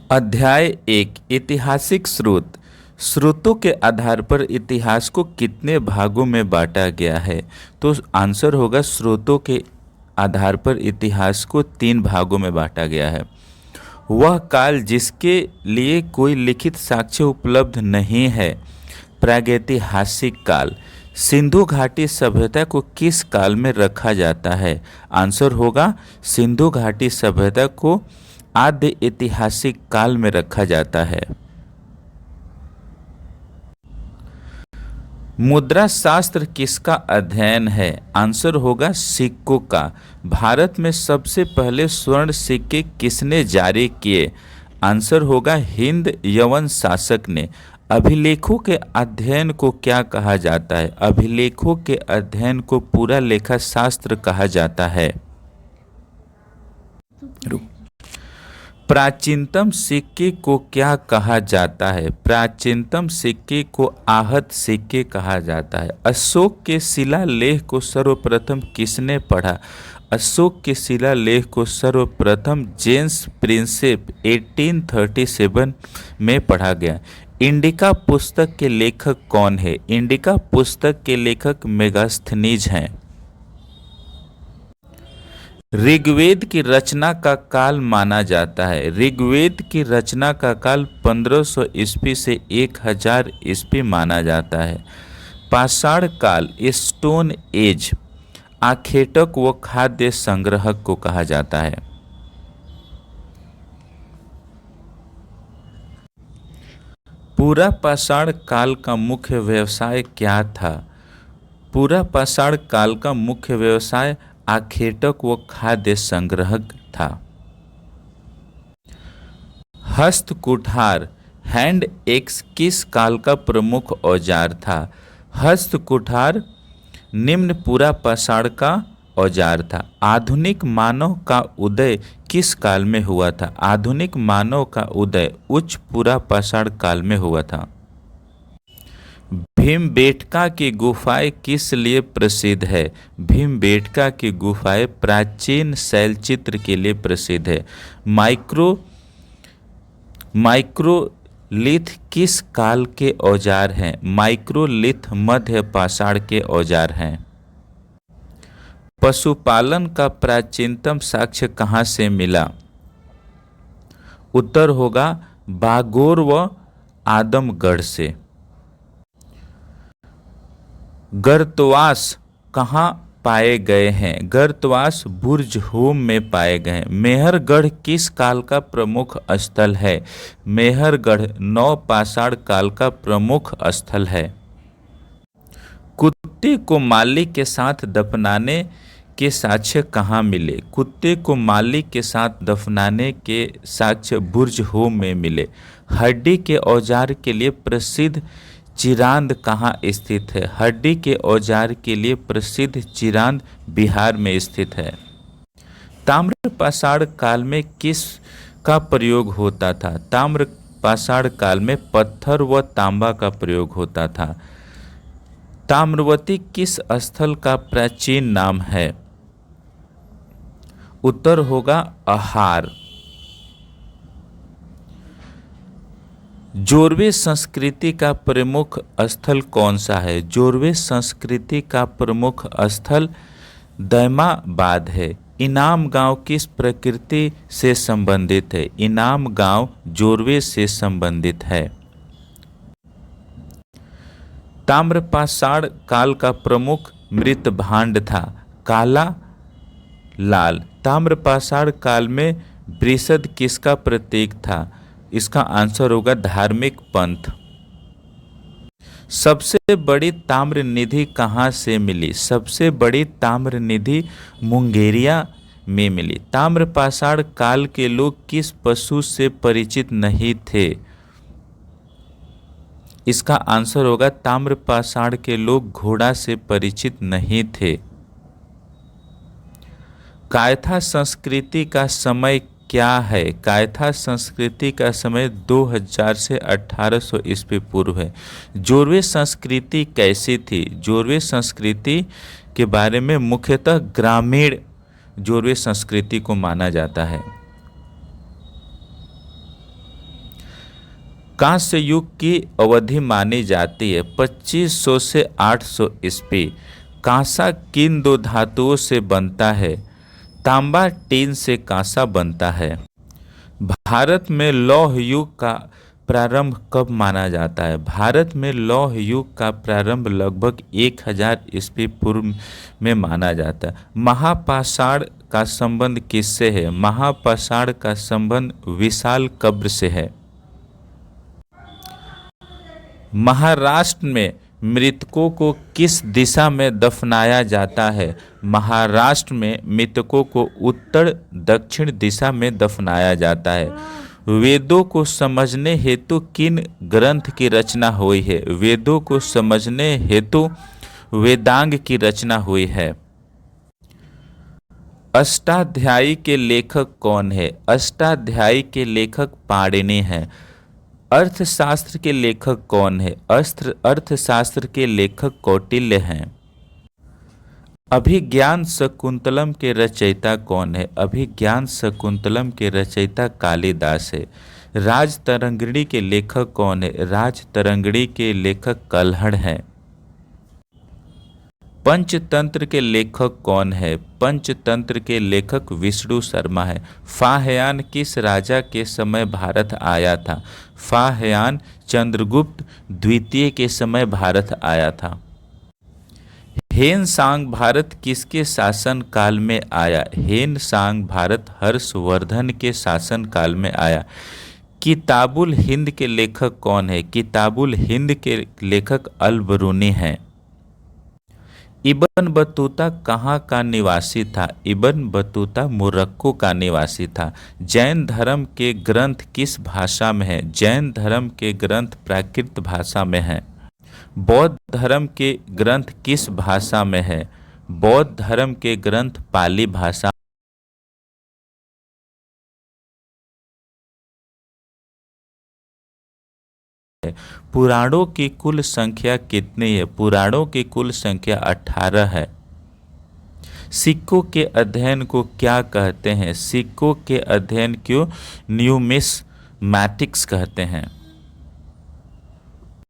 अध्याय एक ऐतिहासिक स्रोत। स्रोतों के आधार पर इतिहास को कितने भागों में बांटा गया है? तो आंसर होगा स्रोतों के आधार पर इतिहास को 3 भागों में बांटा गया है। वह काल जिसके लिए कोई लिखित साक्ष्य उपलब्ध नहीं है, प्रागैतिहासिक काल। सिंधु घाटी सभ्यता को किस काल में रखा जाता है? आंसर होगा सिंधु घाटी सभ्यता को आद्य ऐतिहासिक काल में रखा जाता है। मुद्रा शास्त्र किसका अध्ययन है? आंसर होगा सिक्कों का। भारत में सबसे पहले स्वर्ण सिक्के किसने जारी किए? आंसर होगा हिंद यवन शासक ने। अभिलेखों के अध्ययन को क्या कहा जाता है? अभिलेखों के अध्ययन को पूरा लेखा शास्त्र कहा जाता है। प्राचीनतम सिक्के को क्या कहा जाता है? प्राचीनतम सिक्के को आहत सिक्के कहा जाता है। अशोक के शिलालेख को सर्वप्रथम किसने पढ़ा? अशोक के शिलालेख को सर्वप्रथम जेम्स प्रिंसेप 1837 में पढ़ा गया। इंडिका पुस्तक के लेखक कौन है? इंडिका पुस्तक के लेखक मेगास्थनीज हैं। ऋग्वेद की रचना का काल माना जाता है। ऋग्वेद की रचना का काल 1500 ईस्वी से 1000 ईस्वी माना जाता है। पाषाण काल स्टोन एज आखेटक व खाद्य संग्रहक को कहा जाता है। पूरा पाषाण काल का मुख्य व्यवसाय क्या था? पूरा पाषाण काल का मुख्य व्यवसाय आखेटक व खाद्य संग्रहक था। हस्त कुठार हैंड एक्स किस काल का प्रमुख औजार था? हस्त कुठार निम्न पूरा पाषाण का औजार था। आधुनिक मानव का उदय किस काल में हुआ था? आधुनिक मानव का उदय उच्च पूरा पाषाण काल में हुआ था। भीमबेटका की गुफाएं किस लिए प्रसिद्ध है? भीमबेटका की गुफाएं प्राचीन शैलचित्र के लिए प्रसिद्ध है। माइक्रोलिथ किस काल के औजार हैं? माइक्रोलिथ मध्य पाषाण के औजार हैं। पशुपालन का प्राचीनतम साक्ष्य कहाँ से मिला? उत्तर होगा बागोर व आदमगढ़ से। गर्तवास कहाँ पाए गए हैं? गर्तवास बुर्जहोम में पाए गए हैं। मेहरगढ़ किस काल का प्रमुख स्थल है? मेहरगढ़ नवपाषाण काल का प्रमुख स्थल है। कुत्ते को मालिक के साथ दफनाने के साक्ष्य कहाँ मिले? कुत्ते को मालिक के साथ दफनाने के साक्ष्य बुर्जहोम में मिले। हड्डी के औजार के लिए प्रसिद्ध चिरांद कहाँ स्थित है? हड्डी के औजार के लिए प्रसिद्ध चिरांद बिहार में स्थित है। ताम्र पाषाण काल में किस का प्रयोग होता था? ताम्र पाषाण काल में पत्थर व तांबा का प्रयोग होता था। ताम्रवती किस स्थल का प्राचीन नाम है? उत्तर होगा अहार। जोरवे संस्कृति का प्रमुख स्थल कौन सा है? जोरवे संस्कृति का प्रमुख स्थल दैमाबाद है। इनाम गांव किस प्रकृति से संबंधित है? इनाम गांव जोरवे से संबंधित है। ताम्रपाषाण काल का प्रमुख मृत भांड था काला लाल। ताम्रपाषाण काल में वृषद किसका प्रतीक था? इसका आंसर होगा धार्मिक पंथ। सबसे बड़ी ताम्र निधि कहाँ से मिली? सबसे बड़ी ताम्र निधि मुंगेरिया में मिली। ताम्रपाषाण काल के लोग किस पशु से परिचित नहीं थे? इसका आंसर होगा ताम्रपाषाण के लोग घोड़ा से परिचित नहीं थे। कायथा संस्कृति का समय क्या है? कायथा संस्कृति का समय 2000 से 1800 ईस्वी पूर्व है। जोरवे संस्कृति कैसी थी? जोरवे संस्कृति के बारे में मुख्यतः ग्रामीण जोरवे संस्कृति को माना जाता है। कांस्य युग की अवधि मानी जाती है 2500 से 800 ईस्वी। कांसा किन दो धातुओं से बनता है? तांबा टीन से कांसा बनता है। भारत में लौह युग का प्रारंभ कब माना जाता है? भारत में लौह युग का प्रारंभ लगभग 1000 ईस्वी पूर्व में माना जाता है। महापाषाण का संबंध किससे है? महापाषाण का संबंध विशाल कब्र से है। महाराष्ट्र में मृतकों को किस दिशा में दफनाया जाता है? महाराष्ट्र में मृतकों को उत्तर दक्षिण दिशा में दफनाया जाता है। वेदों को समझने हेतु किन ग्रंथ की रचना हुई है? वेदों को समझने हेतु वेदांग की रचना हुई है। अष्टाध्यायी के लेखक कौन है? अष्टाध्यायी के लेखक पाणिनि हैं। अर्थशास्त्र के लेखक कौन है? अर्थशास्त्र के लेखक कौटिल्य हैं। अभिज्ञान शकुंतलम के रचयिता कौन है? अभिज्ञान शकुंतलम के रचयिता कालिदास है। राजतरंगिणी के लेखक कौन है? राजतरंगिणी के लेखक कल्हड़ हैं। पंचतंत्र के लेखक कौन है? पंचतंत्र के लेखक विष्णु शर्मा है। फाहयान किस राजा के समय भारत आया था? फाहयान चंद्रगुप्त द्वितीय के समय भारत आया था। हेनसांग भारत किसके शासन काल में आया? हेनसांग भारत हर्षवर्धन के शासन काल में आया। किताबुल हिंद के लेखक कौन है? किताबुल हिंद के लेखक अल बरूनी हैं। इब्न बतूता कहाँ का निवासी था? इब्न बतूता मोरक्को का निवासी था। जैन धर्म के ग्रंथ किस भाषा में हैं? जैन धर्म के ग्रंथ प्राकृत भाषा में हैं। बौद्ध धर्म के ग्रंथ किस भाषा में है? बौद्ध धर्म के ग्रंथ पाली भाषा। पुराणों की कुल संख्या कितनी है? पुराणों की कुल संख्या 18 है। सिक्कों के अध्ययन को क्या कहते हैं? सिक्कों के अध्ययन को न्यूमिस्मैटिक्स कहते हैं।